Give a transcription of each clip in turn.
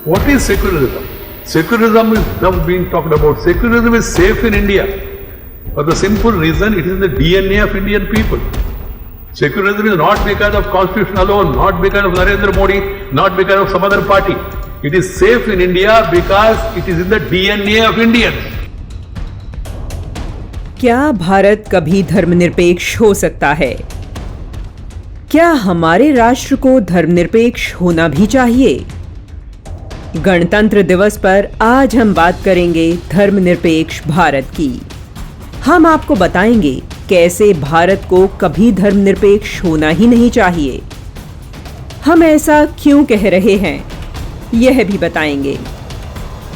What is secularism? Secularism is now being talked about. Secularism is safe in India for the simple reason it is in the DNA of Indian people. Secularism is not because of constitution alone, not because of Narendra Modi, not because of some other party. It is safe in India because it is in the DNA of Indians. क्या भारत कभी धर्मनिरपेक्ष हो सकता है? क्या हमारे राष्ट्र को धर्मनिरपेक्ष होना भी चाहिए? गणतंत्र दिवस पर आज हम बात करेंगे धर्मनिरपेक्ष भारत की। हम आपको बताएंगे कैसे भारत को कभी धर्मनिरपेक्ष होना ही नहीं चाहिए। हम ऐसा क्यों कह रहे हैं, यह भी बताएंगे।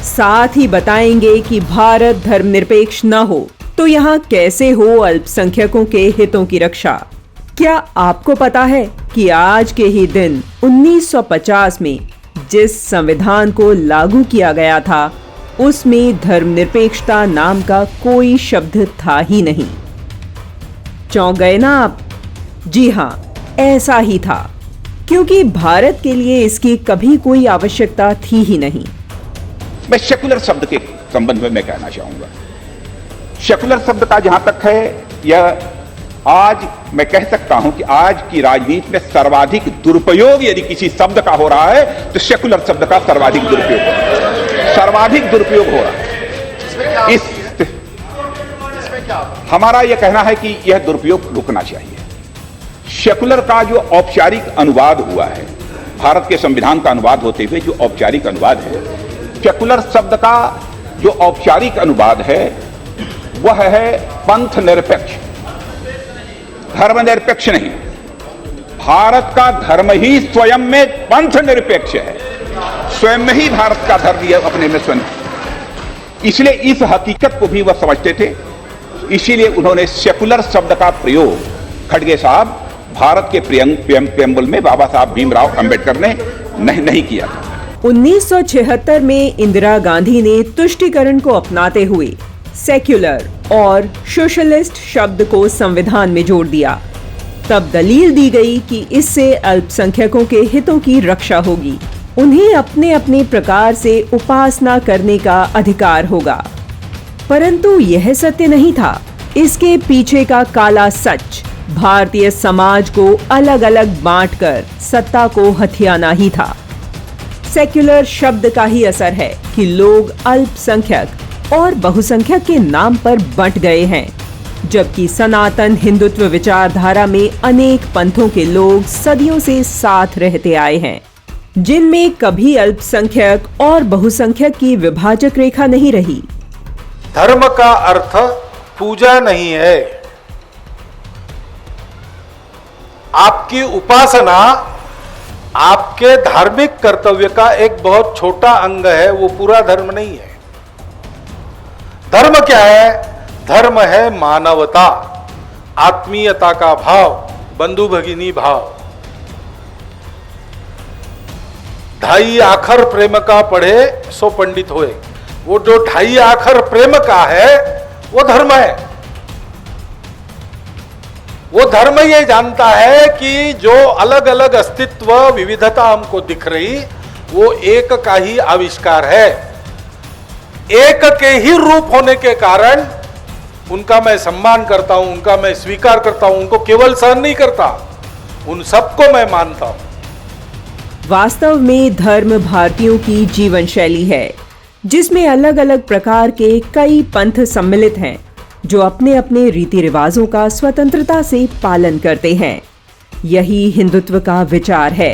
साथ ही बताएंगे कि भारत धर्मनिरपेक्ष न हो तो यहाँ कैसे हो अल्पसंख्यकों के हितों की रक्षा। क्या आपको पता है कि आज के ही दिन 1950 में जिस संविधान को लागू किया गया था उसमें धर्मनिरपेक्षता नाम का कोई शब्द था ही नहीं। चौंक गए ना आप? जी हाँ, ऐसा ही था, क्योंकि भारत के लिए इसकी कभी कोई आवश्यकता थी ही नहीं। मैं सेकुलर शब्द के संबंध में मैं कहना चाहूंगा। सेकुलर शब्द का जहां तक है, यह आज मैं कह सकता हूं कि आज की राजनीति में सर्वाधिक दुरुपयोग यदि किसी शब्द का हो रहा है तो सेकुलर शब्द का सर्वाधिक दुरुपयोग हो रहा है। सर्वाधिक दुरुपयोग हो रहा है। हमारा यह कहना है कि यह दुरुपयोग रुकना चाहिए। सेकुलर का जो औपचारिक अनुवाद हुआ है, भारत के संविधान का अनुवाद होते हुए जो औपचारिक अनुवाद है, सेकुलर शब्द का जो औपचारिक अनुवाद है वह है पंथ निरपेक्ष, धर्मनिरपेक्ष नहीं। भारत का धर्म ही स्वयं में पंथ निरपेक्ष है, स्वयं में ही भारत का धर्म यह अपने में स्वयं। इसलिए इस हकीकत को भी वह समझते थे, इसीलिए उन्होंने सेकुलर शब्द का प्रयोग खड़गे साहब भारत के प्रेम्बल में बाबा साहब भीमराव अंबेडकर ने नहीं किया था। 1976 में इंदिरा गांधी ने तुष्टीकरण को अपनाते हुए सेक्युलर और सोशलिस्ट शब्द को संविधान में जोड़ दिया। तब दलील दी गई कि इससे अल्पसंख्यकों के हितों की रक्षा होगी, उन्हें अपने अपने प्रकार से उपासना करने का अधिकार होगा। परंतु यह सत्य नहीं था। इसके पीछे का काला सच भारतीय समाज को अलग अलग बांटकर सत्ता को हथियाना ही था। सेक्युलर शब्द का ही असर है कि लोग अल्पसंख्यक और बहुसंख्यक के नाम पर बंट गए हैं, जबकि सनातन हिंदुत्व विचारधारा में अनेक पंथों के लोग सदियों से साथ रहते आए हैं, जिनमें कभी अल्पसंख्यक और बहुसंख्यक की विभाजक रेखा नहीं रही। धर्म का अर्थ पूजा नहीं है। आपकी उपासना आपके धार्मिक कर्तव्य का एक बहुत छोटा अंग है, वो पूरा धर्म नहीं है। धर्म क्या है? धर्म है मानवता, आत्मीयता का भाव, बंधु भगिनी भाव। ढाई आखर प्रेम का पढ़े सो पंडित होए। वो जो ढाई आखर प्रेम का है वो धर्म है। वो धर्म ये जानता है कि जो अलग अलग अस्तित्व विविधता हमको दिख रही वो एक का ही आविष्कार है। एक के ही रूप होने के कारण उनका मैं सम्मान करता हूं, उनका मैं स्वीकार करता हूं, उनको केवल सहन नहीं करता, उन सबको मैं मानता हूं। वास्तव में धर्म भारतीयों की जीवन शैली है, जिसमें अलग अलग प्रकार के कई पंथ सम्मिलित हैं, जो अपने अपने रीति रिवाजों का स्वतंत्रता से पालन करते हैं। यही हिंदुत्व का विचार है।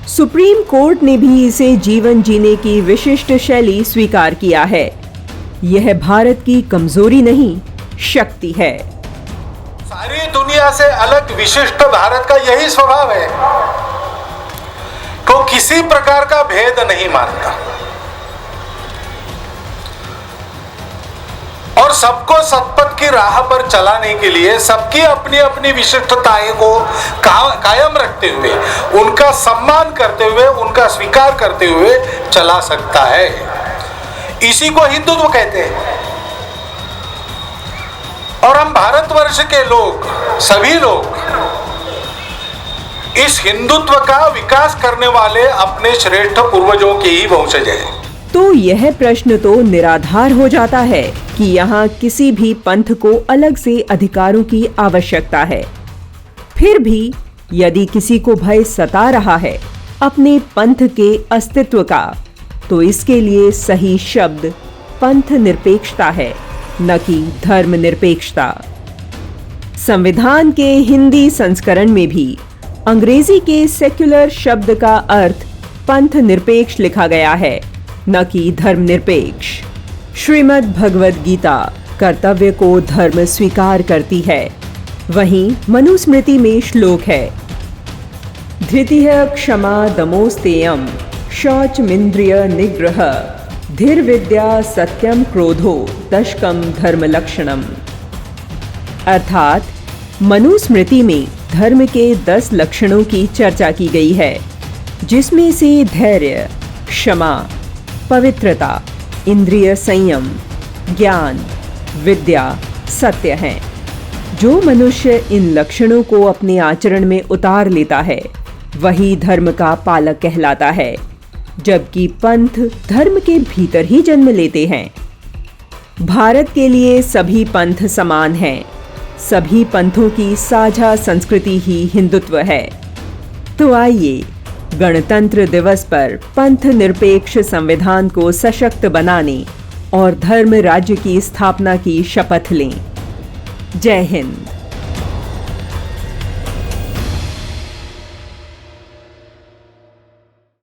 सुप्रीम कोर्ट ने भी इसे जीवन जीने की विशिष्ट शैली स्वीकार किया है। यह भारत की कमजोरी नहीं, शक्ति है। सारी दुनिया से अलग विशिष्ट भारत का यही स्वभाव है को किसी प्रकार का भेद नहीं मानता और सबको सतपथ की राह पर चलाने के लिए सबकी अपनी अपनी विशिष्टताएं को कायम रखते हुए, उनका सम्मान करते हुए, उनका स्वीकार करते हुए चला सकता है। इसी को हिंदुत्व कहते हैं। और हम भारतवर्ष के लोग, सभी लोग इस हिंदुत्व का विकास करने वाले अपने श्रेष्ठ पूर्वजों के ही वंशज हैं। तो यह प्रश्न तो निराधार हो जाता है कि यहाँ किसी भी पंथ को अलग से अधिकारों की आवश्यकता है। फिर भी यदि किसी को भय सता रहा है अपने पंथ के अस्तित्व का, तो इसके लिए सही शब्द पंथ निरपेक्षता है, न कि धर्म निरपेक्षता। संविधान के हिंदी संस्करण में भी अंग्रेजी के सेक्युलर शब्द का अर्थ पंथ निरपेक्ष लिखा गया है, न कि धर्मनिरपेक्ष। श्रीमद् भगवद गीता कर्तव्य को धर्म स्वीकार करती है। वहीं मनुस्मृति में श्लोक है, धृतिः क्षमा दमोस्तेयम शौचमिंद्रिय निग्रह धीर्विद्या सत्यम क्रोधो दशकम धर्म लक्षणम। अर्थात मनुस्मृति में धर्म के 10 लक्षणों की चर्चा की गई है, जिसमें से धैर्य, क्षमा, पवित्रता, इंद्रिय संयम, ज्ञान, विद्या, सत्य हैं। जो मनुष्य इन लक्षणों को अपने आचरण में उतार लेता है वही धर्म का पालक कहलाता है, जबकि पंथ धर्म के भीतर ही जन्म लेते हैं। भारत के लिए सभी पंथ समान हैं। सभी पंथों की साझा संस्कृति ही हिंदुत्व है। तो आइए गणतंत्र दिवस पर पंथ निरपेक्ष संविधान को सशक्त बनाने और धर्म राज्य की स्थापना की शपथ लें। जय हिंद।